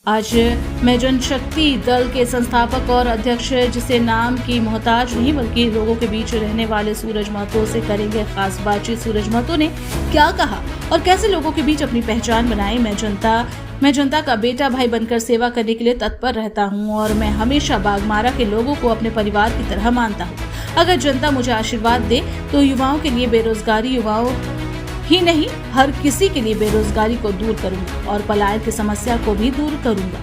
आज मैं जनशक्ति दल के संस्थापक और अध्यक्ष, जिसे नाम की मोहताज नहीं बल्कि लोगों के बीच रहने वाले सूरज महतो से करेंगे खास बातचीत। सूरज महतो ने क्या कहा और कैसे लोगों के बीच अपनी पहचान बनाई। मैं जनता का बेटा भाई बनकर सेवा करने के लिए तत्पर रहता हूं और मैं हमेशा बाघमारा के लोगों को अपने परिवार की तरह मानता हूं। अगर जनता मुझे आशीर्वाद दे तो युवाओं के लिए बेरोजगारी, युवाओं ही नहीं हर किसी के लिए बेरोजगारी को दूर करूंगा और पलायन की समस्या को भी दूर करूंगा।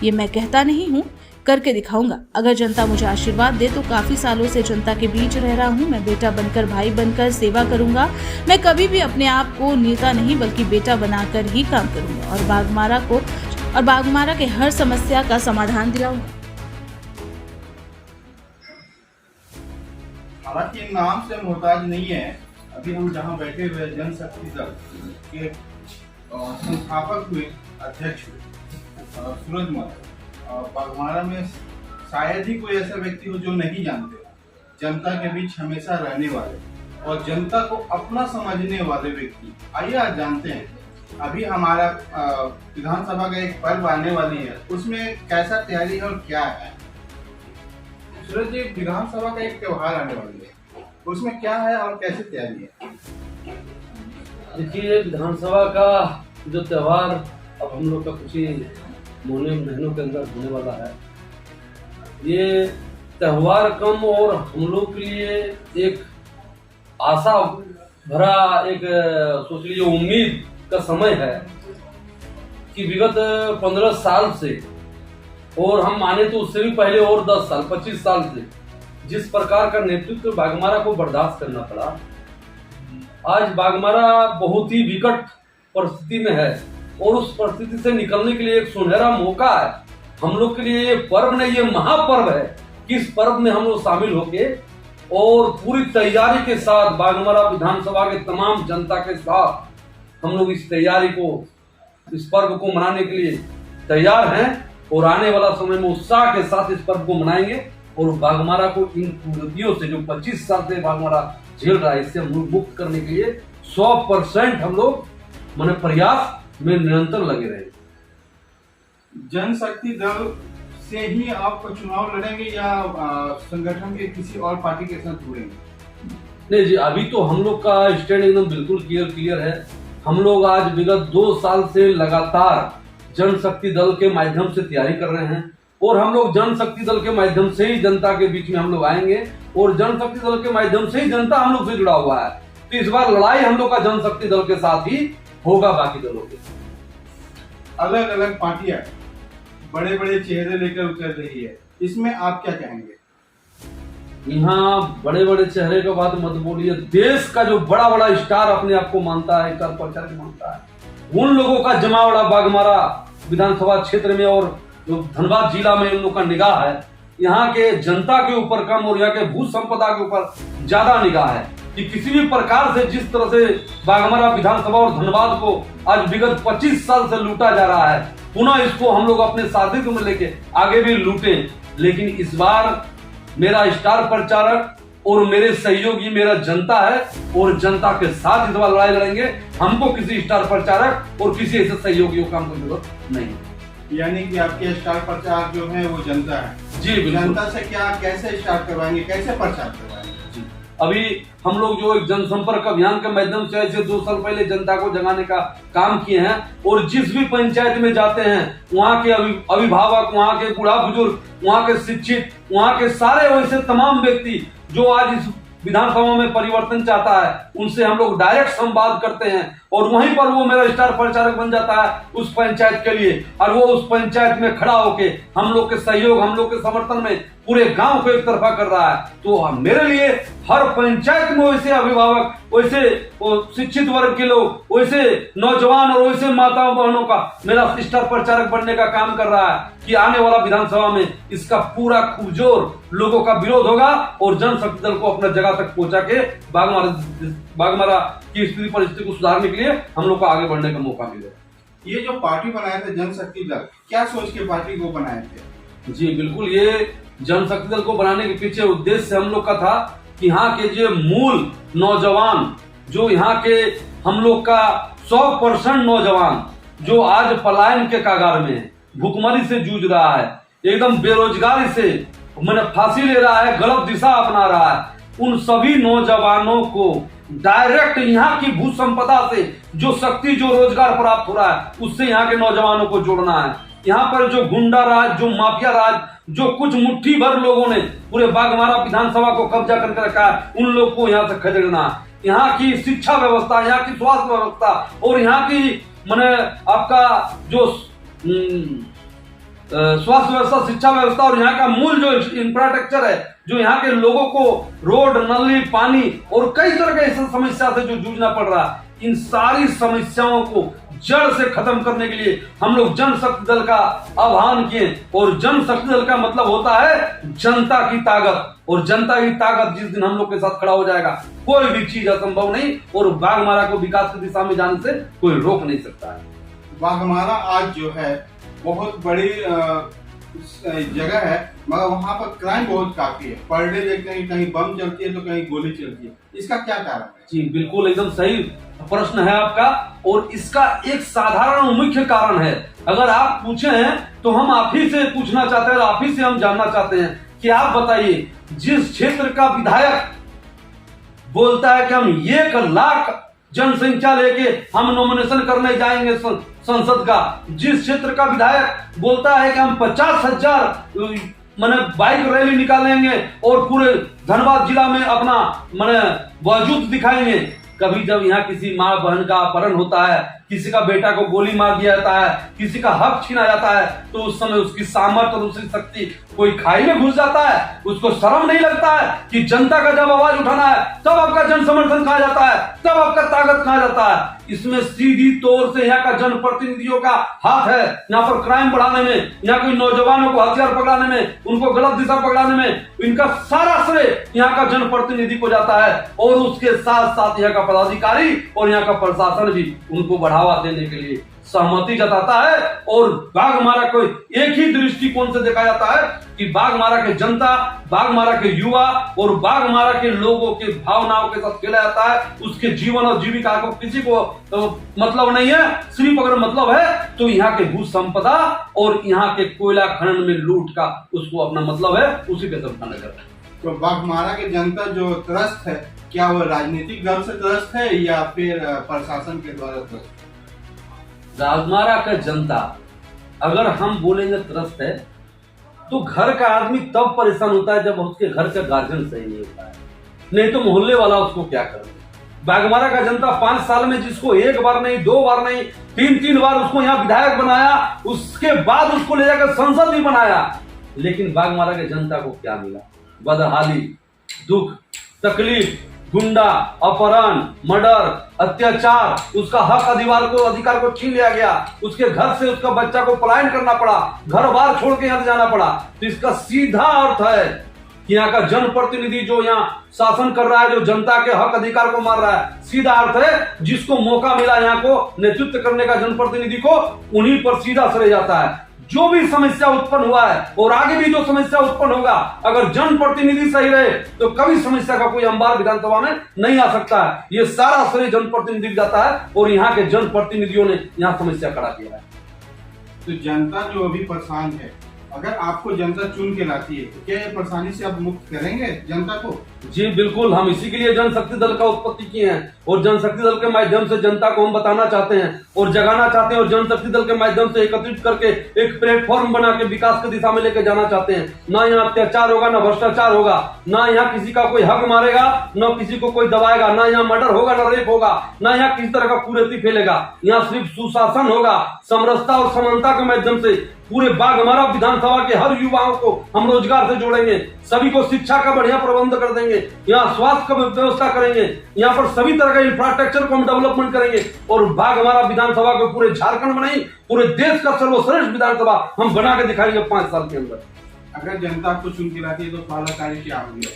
ये मैं कहता नहीं हूँ, करके दिखाऊंगा। अगर जनता मुझे आशीर्वाद दे तो काफी सालों से जनता के बीच रह रहा हूँ। मैं बेटा बनकर, भाई बनकर सेवा करूंगा। मैं कभी भी अपने आप को नेता नहीं बल्कि बेटा बनाकर ही काम करूंगा और बाघमारा के हर समस्या का समाधान दिलाऊंगा। हालांकि नाम से मोहताज नहीं है। अभी हम जहाँ बैठे हुए जनशक्ति दल के संस्थापक हुए, अध्यक्ष हुए सूरज महतो, बाघमारा में शायद ही कोई ऐसा व्यक्ति हो जो नहीं जानते। जनता के बीच हमेशा रहने वाले और जनता को अपना समझने वाले व्यक्ति। आइए आज जानते हैं अभी हमारा विधानसभा का एक पर्व आने वाली है, उसमें कैसा तैयारी है और क्या है। सूरज जी, विधानसभा का एक त्योहार आने वाली है, उसमें क्या है और कैसे तैयारी है। देखिए, विधानसभा का जो त्योहार अब हम लोग का कुछ ही महीनों के अंदर होने वाला है। ये त्योहार कम और हम लोग के लिए एक आशा भरा, एक सोच लीजिए उम्मीद का समय है कि विगत 15 साल से, और हम माने तो उससे भी पहले और 10 साल 25 साल से जिस प्रकार का नेतृत्व बाघमारा को बर्दाश्त करना पड़ा, आज बाघमारा बहुत ही विकट परिस्थिति में है और उस परिस्थिति से निकलने के लिए एक सुनहरा मौका है हम लोग के लिए। ये पर्व नहीं, ये महापर्व है कि इस पर्व में हम लोग शामिल होके और पूरी तैयारी के साथ बाघमारा विधानसभा के तमाम जनता के साथ हम लोग इस तैयारी को, इस पर्व को मनाने के लिए तैयार हैं और आने वाला समय में उत्साह के साथ इस पर्व को मनाएंगे और बाघमारा को इन कुरीतियों से जो 25 साल से बाघमारा झेल रहा है, इससे हम लोग मुक्त करने के लिए 100% हम लोग माने प्रयास में निरंतर लगे रहे। जनशक्ति दल से ही आप चुनाव लड़ेंगे या संगठन के किसी और पार्टी के साथ जुड़ेंगे? नहीं जी, अभी तो हम लोग का स्टैंड एकदम बिल्कुल क्लियर है। हम लोग आज विगत 2 साल से लगातार जनशक्ति दल के माध्यम से तैयारी कर रहे हैं और हम लोग जनशक्ति दल के माध्यम से ही जनता के बीच में हम लोग आएंगे और जनशक्ति दल के माध्यम से ही जनता हम लोग से जुड़ा हुआ है। तो इस बार लड़ाई हम लोग का जनशक्ति दल के साथ ही होगा, बाकी दलों के। अलग अलग पार्टियां बड़े बड़े चेहरे लेकर उतर रही है, इसमें आप क्या कहेंगे? यहाँ बड़े बड़े चेहरे का बात मत बोलिए। देश का जो बड़ा बड़ा स्टार अपने आप को मानता है, स्टार प्रचारक मानता है, उन लोगों का जमावड़ा बाघमारा विधानसभा क्षेत्र में और जो धनबाद जिला में उन लोग का निगाह है। यहाँ के जनता के ऊपर कम और यहाँ के भू संपदा के ऊपर ज्यादा निगाह है कि किसी भी प्रकार से जिस तरह से बाघमारा विधानसभा और धनबाद को आज विगत 25 साल से लूटा जा रहा है, पुनः इसको हम लोग अपने साथित्व में लेके आगे भी लूटें। लेकिन इस बार मेरा स्टार प्रचारक और मेरे सहयोगी मेरा जनता है और जनता के साथ इस बार लड़ाई लड़ेंगे। हमको किसी स्टार प्रचारक और किसी ऐसे सहयोगियों का हमको जरूरत नहीं है। यानी कि आपके स्टार प्रचारक जो है वो जनता है। जी बिल्कुल। जनता से क्या, कैसे स्टार्ट करवाएंगे, कैसे प्रचार करवाएंगे? जी, अभी हम लोग जो एक जनसंपर्क अभियान के माध्यम से ऐसे 2 साल पहले जनता को जगाने का काम किए हैं और जिस भी पंचायत में जाते हैं वहाँ के अभिभावक, वहाँ के बूढ़ा बुजुर्ग, वहाँ के शिक्षित, वहाँ के सारे वैसे तमाम व्यक्ति जो आज इस विधानसभा में परिवर्तन चाहता है, उनसे हम लोग डायरेक्ट संवाद करते हैं और वहीं पर वो मेरा स्टार प्रचारक बन जाता है उस पंचायत के लिए और वो उस पंचायत में खड़ा होके हम लोग के सहयोग, हम लोग के समर्थन में पूरे गांव को एक तरफा कर रहा है। तो मेरे लिए हर पंचायत में वैसे अभिभावक, वैसे शिक्षित वर्ग के लोग, वैसे नौजवान और वैसे माताओं बहनों का मेरा स्टार प्रचारक बनने का काम कर रहा है कि आने वाला विधानसभा में इसका पूरा खूबजोर लोगों का विरोध होगा और जनशक्ति दल को अपना जगह तक पहुंचा के बाघमारा की स्थिति परिस्थिति को सुधारने के लिए हम लोग को आगे बढ़ने का मौका मिलेगा। ये जो पार्टी बनाए थे जनशक्ति दल, क्या सोच के पार्टी को बनाए थे? जी बिल्कुल, ये जनशक्ति दल को बनाने के पीछे उद्देश्य हम लोग का था कि यहाँ के जो मूल नौजवान, जो यहाँ के हम लोग का 100% नौजवान जो आज पलायन के कागार में है, भुखमरी से जूझ रहा है, एकदम बेरोजगारी से मैंने फांसी ले रहा है, गलत दिशा अपना रहा है, उन सभी नौजवानों को डायरेक्ट यहाँ की भू संपदा से जो शक्ति, जो रोजगार प्राप्त हो रहा है, उससे यहाँ के नौजवानों को जोड़ना है। यहाँ पर जो गुंडा राज, जो माफिया राज, जो कुछ मुट्ठी भर लोगों ने पूरे बाघमारा विधानसभा को कब्जा करके रखा है, उन लोग को यहाँ से खदेड़ना है। यहाँ की शिक्षा व्यवस्था, यहाँ की स्वास्थ्य व्यवस्था और यहाँ की मैंने आपका जो स्वास्थ्य व्यवस्था, शिक्षा व्यवस्था और यहाँ का मूल जो इंफ्रास्ट्रक्चर है, जो यहाँ के लोगों को रोड, नली, पानी और कई तरह के ऐसी समस्या से जो जूझना पड़ रहा है, इन सारी समस्याओं को जड़ से खत्म करने के लिए हम लोग जनशक्ति दल का आह्वान किए। और जनशक्ति दल का मतलब होता है जनता की ताकत, और जनता की ताकत जिस दिन हम लोग के साथ खड़ा हो जाएगा, कोई भी चीज असंभव नहीं, और बाघमारा को विकास की दिशा में जाने से कोई रोक नहीं सकता है। बाघमारा आज जो है बहुत बड़ी जगह है, मगर वहाँ पर क्राइम बहुत काफी है। पर डे देखते हैं कहीं बम चलती है तो कहीं गोली चलती है, इसका क्या कारण है? जी बिल्कुल, एकदम सही प्रश्न है आपका, और इसका एक साधारण और मुख्य कारण है। अगर आप पूछे हैं तो हम आप ही से पूछना चाहते हैं, आप ही से हम जानना चाहते हैं कि आप बताइए, जिस क्षेत्र का विधायक बोलता है कि हम 1 लाख जनसंख्या लेके हम नॉमिनेशन करने जाएंगे संसद का, जिस क्षेत्र का विधायक बोलता है कि हम 50,000 मैंने बाइक रैली निकालेंगे और पूरे धनबाद जिला में अपना मैंने वजूद दिखाएंगे, कभी जब यहाँ किसी माँ बहन का अपहरण होता है, किसी का बेटा को गोली मार दिया जाता है, किसी का हक छीना जाता है, तो उस समय उसकी सामर्थ्य और उसकी शक्ति कोई खाई में घुस जाता है। उसको शर्म नहीं लगता है कि जनता का जब आवाज उठाना है तब आपका जन समर्थन कहा जाता है, तब आपका ताकत कहा जाता है। इसमें सीधी तौर से यहाँ का जनप्रतिनिधियों का हाथ है, यहाँ पर क्राइम बढ़ाने में, यहाँ के नौजवानों को हथियार पकड़ाने में, उनको गलत दिशा पकड़ाने में, इनका सारा श्रेय यहाँ का जनप्रतिनिधि को जाता है। और उसके साथ साथ यहाँ का पदाधिकारी और यहाँ का प्रशासन भी उनको बढ़ावा देने के लिए सहमति जताता है। और बाघमारा को एक ही दृष्टिकोण से देखा जाता है कि बाघमारा के जनता, बाघमारा के युवा और बाघमारा के लोगों के भावनाओं के साथ खेला जाता है। उसके जीवन और जीविका को किसी को मतलब नहीं है, सिर्फ अगर मतलब है तो यहाँ के भू संपदा और यहाँ के कोयला खनन में लूट का उसको अपना मतलब है, उसी पे सब नजर है। तो बाघमारा की जनता जो त्रस्त है, क्या वो राजनीतिक दल से त्रस्त है या फिर प्रशासन के द्वारा त्रस्त? बाघमारा का जनता अगर हम बोलेंगे त्रस्त है तो घर का आदमी तब परेशान होता है जब उसके घर का गार्जियन सही नहीं होता है, नहीं तो मोहल्ले वाला उसको क्या करे। बाघमारा का जनता 5 साल में जिसको 1 बार नहीं, 2 बार नहीं, 3 बार उसको यहाँ विधायक बनाया, उसके बाद उसको ले जाकर संसद भी बनाया, लेकिन बाघमारा के जनता को क्या मिला? बदहाली, दुख, तकलीफ, गुंडा, अपहरण, मर्डर, अत्याचार, उसका हक अधिकार को छीन लिया गया, उसके घर से उसका बच्चा को पलायन करना पड़ा, घर बार छोड़ के यहाँ जाना पड़ा। तो इसका सीधा अर्थ है कि यहाँ का जनप्रतिनिधि जो यहाँ शासन कर रहा है, जो जनता के हक अधिकार को मार रहा है, सीधा अर्थ है जिसको मौका मिला यहाँ को नेतृत्व करने का जनप्रतिनिधि को, उन्हीं पर सीधा श्रेय जाता है। जो भी समस्या उत्पन्न हुआ है और आगे भी जो समस्या उत्पन्न होगा, अगर जनप्रतिनिधि सही रहे तो कभी समस्या का कोई अंबार विधानसभा में नहीं आ सकता है। ये सारा श्रेय जनप्रतिनिधि जाता है और यहाँ के जनप्रतिनिधियों ने यहाँ समस्या खड़ा किया है। तो जनता जो अभी परेशान है, अगर आपको जनता चुन के लाती है तो क्या ये परेशानी से आप मुक्त करेंगे जनता को? जी बिल्कुल, हम इसी के लिए जनशक्ति दल का उत्पत्ति किए हैं और जनशक्ति दल के माध्यम से जनता को हम बताना चाहते हैं और जगाना चाहते हैं और जनशक्ति दल के माध्यम से एकत्रित करके एक प्लेटफॉर्म बना के विकास की दिशा में लेकर जाना चाहते हैं। ना यहाँ अत्याचार होगा, ना भ्रष्टाचार होगा, ना यहाँ किसी का कोई हक मारेगा, ना किसी को कोई दबाएगा, ना यहाँ मर्डर होगा, ना रेप होगा, ना यहाँ किसी तरह का कुरीति फैलेगा। यहाँ सिर्फ सुशासन होगा, समरसता और समानता के माध्यम से पूरे बाघमारा विधानसभा के हर युवाओं को हम रोजगार से जोड़ेंगे, सभी को शिक्षा का बढ़िया प्रबंध कर देंगे, यहाँ स्वास्थ्य का व्यवस्था करेंगे, यहाँ पर सभी तरह का इंफ्रास्ट्रक्चर को हम डेवलपमेंट करेंगे और बाघमारा विधानसभा को पूरे झारखंड में नहीं, पूरे देश का सर्वश्रेष्ठ विधानसभा हम बना के दिखाएंगे 5 साल के अंदर। अगर जनता आपको चुन के लाती है तो पहला कार्य क्या होगी?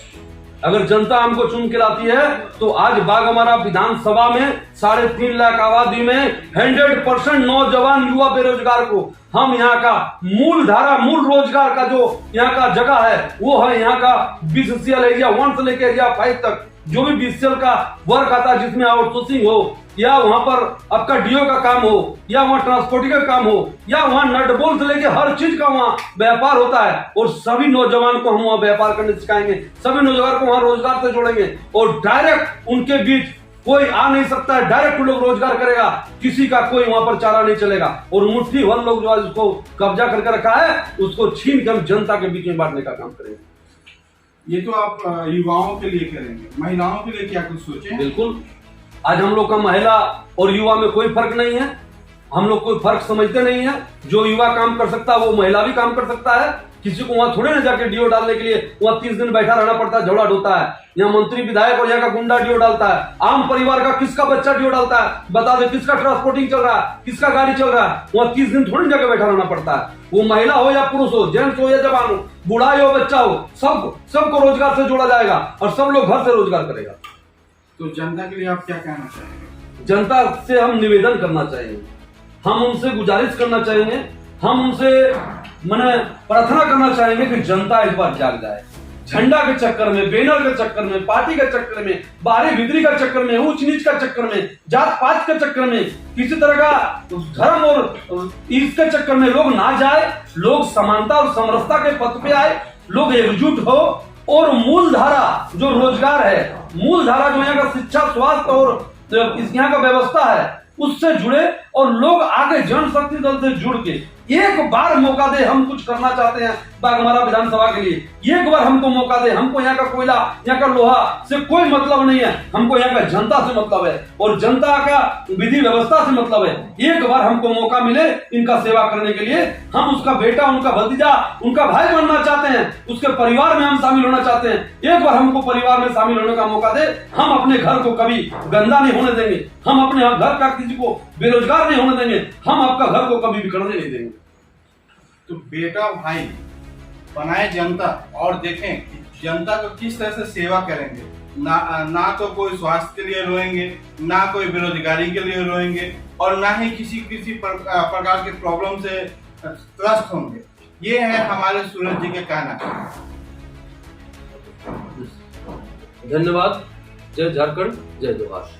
अगर जनता हमको चुन के लाती है तो आज बाघमारा विधानसभा में 3.5 लाख आबादी में 100% नौजवान युवा बेरोजगार को हम यहाँ का मूल रोजगार का जो यहाँ का जगह है वो है यहाँ का BCCL एरिया 1 से लेकर एरिया 5 तक जो भी बीसीएल का वर्क आता है जिसमें आउटसोर्सिंग हो, या वहां पर आपका डीओ का काम हो, या वहां ट्रांसपोर्टिंग का काम हो, या वहां नट बोल्ट से लेके हर चीज का वहां व्यापार होता है, और सभी नौजवान को हम वहां व्यापार करने सिखाएंगे, सभी नौजवान को वहां रोजगार से जोड़ेंगे, और डायरेक्ट उनके बीच कोई आ नहीं सकता है, डायरेक्ट लोग रोजगार करेगा, किसी का कोई वहां पर चारा नहीं चलेगा, और मुट्ठी भर लोग जो आज उसको कब्जा करके रखा है उसको छीन के हम जनता के बीच में बांटने का काम करेंगे। ये तो आप युवाओं के लिए करेंगे, महिलाओं के लिए क्या कुछ सोचे? बिल्कुल, आज हम लोग का महिला और युवा में कोई फर्क नहीं है, हम लोग कोई फर्क समझते नहीं है। जो युवा काम कर सकता है वो महिला भी काम कर सकता है। किसी को वहां थोड़े ना जाके डीओ डालने के लिए वहां 30 दिन बैठा रहना पड़ता है, झोला ढोता है। यहाँ मंत्री विधायक और यहाँ का गुंडा डीओ डालता है। आम परिवार का किसका बच्चा डीओ डालता है? बता दे, किसका ट्रांसपोर्टिंग चल रहा है, किसका गाड़ी चल रहा है? वहां 30 दिन थोड़ी जाके बैठा रहना पड़ता है। वो महिला हो या पुरुष हो, जेंट्स हो या जवान हो, बूढ़ा हो बच्चा हो, सबको रोजगार से जोड़ा जाएगा और सब लोग घर से रोजगार करेगा। तो जनता के लिए आप क्या कहना चाहेंगे? जनता से हम निवेदन करना चाहेंगे, हम उनसे गुजारिश करना चाहेंगे, हम उनसे मैंने प्रार्थना करना चाहेंगे कि जनता इस बार जाग जाए। झंडा के चक्कर में, बैनर के चक्कर में, पार्टी के चक्कर में, बाहरी भीतरी का चक्कर में, ऊंच नीच का चक्कर में, जात पात के चक्कर में, किसी तरह का धर्म और इसके चक्कर में लोग ना जाए। लोग समानता और समरसता के पथ पे आए, लोग एकजुट हो और मूल धारा जो रोजगार है, मूल धारा जो यहाँ का शिक्षा, स्वास्थ्य और इस यहाँ का व्यवस्था है उससे जुड़े, और लोग आगे जनशक्ति दल से जुड़ के एक बार मौका दे। हम कुछ करना चाहते हैं बाघमारा विधानसभा के लिए, एक बार हमको मौका दे। हमको यहाँ का कोयला, यहाँ का लोहा से कोई मतलब नहीं है, हमको यहाँ का जनता से मतलब है और जनता का विधि व्यवस्था से मतलब है। एक बार हमको मौका मिले इनका सेवा करने के लिए, हम उसका बेटा, उनका भतीजा, उनका भाई बनना चाहते हैं, उसके परिवार में हम शामिल होना चाहते हैं। एक बार हमको परिवार में शामिल होने का मौका दे। हम अपने घर को कभी गंदा नहीं होने देंगे, हम अपने घर का किसी को बेरोजगार नहीं होने देंगे, हम आपका घर को कभी बिखरने नहीं देंगे। तो बेटा भाई बनाए जनता और देखें कि जनता को किस तरह से सेवा करेंगे। ना तो कोई स्वास्थ्य के लिए रोएंगे, ना कोई बेरोजगारी के लिए रोएंगे, और ना ही किसी प्रकार के प्रॉब्लम से त्रस्त होंगे। ये है हमारे सूरज जी के कहना। धन्यवाद। जय झारखंड, जय जोहार।